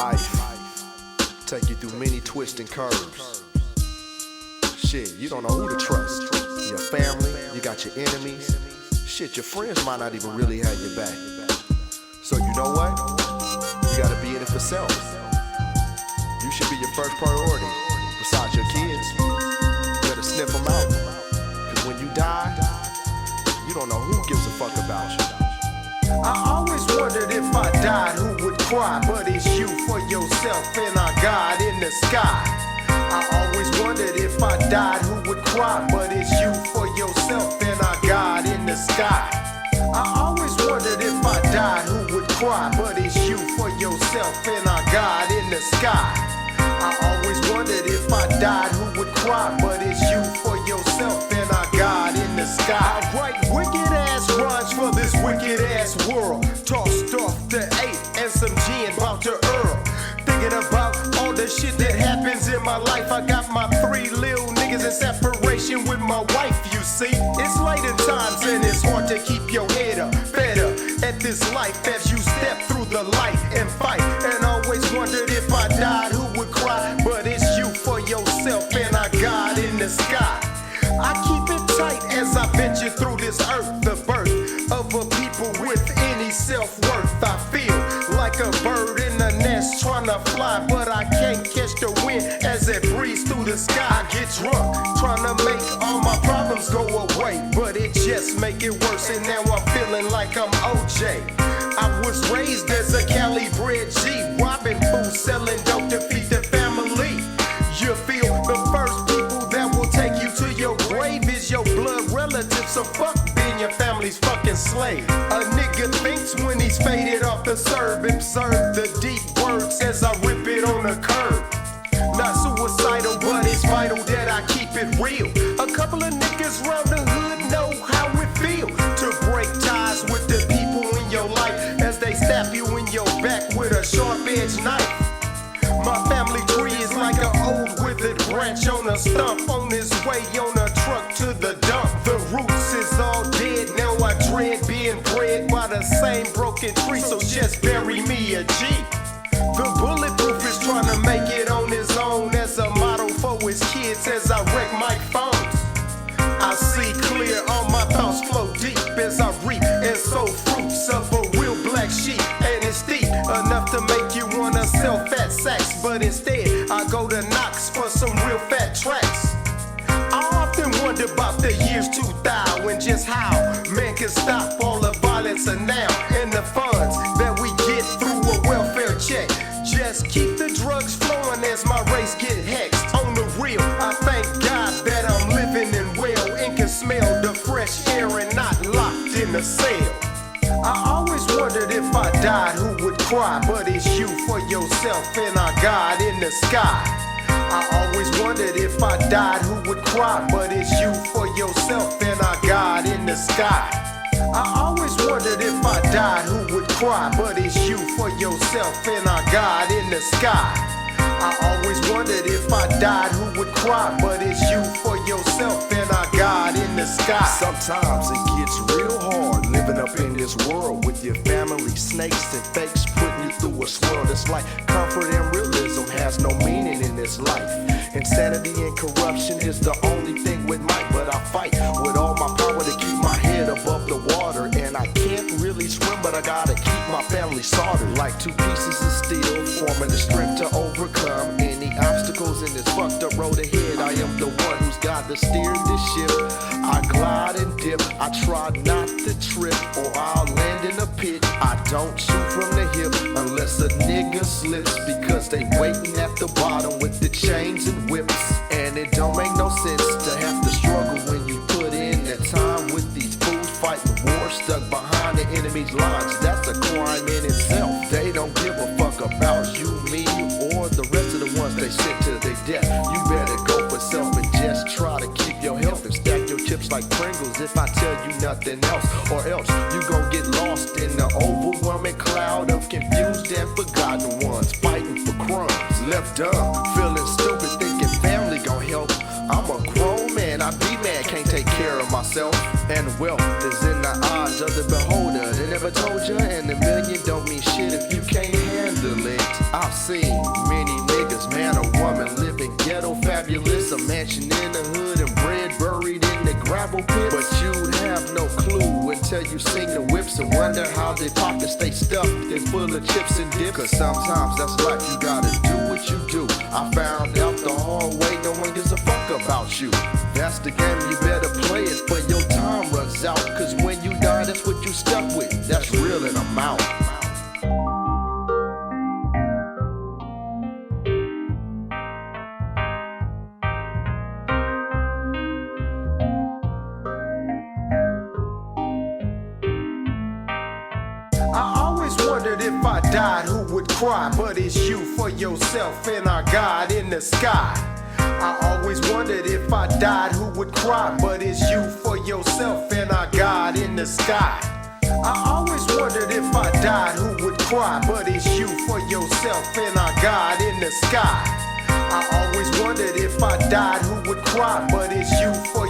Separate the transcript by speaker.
Speaker 1: Life take you through many twists and curves. Shit, you don't know who to trust. Your family, you got your enemies. Shit, your friends might not even really have your back. So you know what? You gotta be in it for self. You should be your first priority. Besides your kids, you better sniff them out. Cause when you die, you don't know who gives a fuck about you.
Speaker 2: I always wondered if I died, who would cry? But it's you for yourself and our God in the sky. I always wondered if I died, who would cry? But it's you for yourself and our God in the sky. I always wondered if I died, who would cry? But it's you for yourself and our God in the sky. I always wondered if I died, who would cry? But it's you for yourself and our God in the sky. I write wicked ass rhymes for this wicked ass world. Tossed off the 8 and some gin about to Earl. Thinking about all the shit that happens in my life. I got my 3 little niggas in separation with my wife, you see. It's late in times and it's hard to keep your head up. Better at this life as you step through the light and fight. And always wondered if I died, who would cry? But it's you for yourself and our God in the sky. I keep it tight as I venture through this earth. The birth of a people with any self-worth. I feel like a bird in a nest trying to fly, but I can't catch the wind as it breezes through the sky. I get drunk trying to make all my problems go away, but it just make it worse, and now I'm feeling like I'm OJ. I was raised as a Cali bred G, robbing fools, selling dope to feed the family. You feel the first people that will take you to your grave is your blood relative, so fuck being your family's fucking slave. A nigga thinks when he's faded off the serve, observe the deep words as I rip it on the curb. Not suicidal, but it's vital that I keep it real. A couple of niggas round the hood know how it feel to break ties with the people in your life as they stab you in your back with a sharp-edged knife. My family tree is like an old withered branch on a stump, on its way on a truck to the dump. The roots is all dead, now I dread being bred by the same broken tree, so just bury me a G. The bulletproof is trying to make it on his own as a model for his kids as I wreck microphones. I see clear, all my thoughts flow deep as I reap and sow fruits of a real black sheep. And it's deep enough to make you wanna sell fat sacks, but instead I go to Knox for some real fat tracks. I often wonder about the years 2000 and just how man can stop all the violence and now and the funds that we get through a welfare check. Just keep the drugs flowing as my race get hexed. On the real, I thank God that I'm living and well and can smell the fresh air and not locked in a cell. I always wondered if I died, who would cry? But it's you for yourself and our God in the sky. I always wondered if I died, who would cry? But it's you for yourself and our God in the sky. I always wondered if I died, who would cry? But it's you for yourself and our God in the sky. I always wondered if I died, who would cry? But it's you for yourself and our God in the sky.
Speaker 1: Sometimes it gets real hard living up in this world with your family, snakes and fakes putting you through a swirl. It's like comfort and realism has no meaning in this life. Insanity and corruption is the only thing with might, but I fight with all my power to keep my head above the water. And I can't really swim, but I gotta keep my family soldered like 2 pieces of steel, forming the strength to overcome any obstacles in this fucked up road ahead. I am the one who's got to steer this ship. I glide and dip, I try not to trip or I'll land in a pit. I don't shoot from the hip unless a nigga slips, because they waiting at the bottom with the chains and whips. And it don't make no sense to have to struggle when you put in that time with these fools fighting war stuck behind the enemy's lines. That's a crime in itself. They don't give a fuck about you, me, or the rest of the ones they sent to their death. You better go for self and just try to keep your health and stack your chips like Pringles if I tell you nothing else. Or else you gon' get lost in the overwhelming cloud of confused and forgotten ones fighting for crumbs. Left dumb, feeling stupid, thinking family gon' help. I'm a grown man, I be mad, can't take care of myself. And wealth is in the eyes of the beholder. They never told you, and a million don't mean shit if you can't handle it. I I've seen many niggas, man or woman, living ghetto fabulous, a mansion in the hood and bread buried in the gravel pit. But you'd have no clue until you seen the whips and wonder how their pockets stay stuffed and full of chips and dip. Cause sometimes that's life, you gotta do what you do. I found out the hard way, no one gives a fuck about you. That's the game, you better play it for your time runs out. Cause when you die, that's what you stuck with. That's real and I'm out.
Speaker 2: I always wondered if I died, who would cry? But it's you for yourself and our God in the sky. I always wondered if I died, who would cry? But it's you for yourself and our God in the sky. I always wondered if I died, who would cry? But it's you for yourself and our God in the sky. I always wondered if I died, who would cry? But it's you for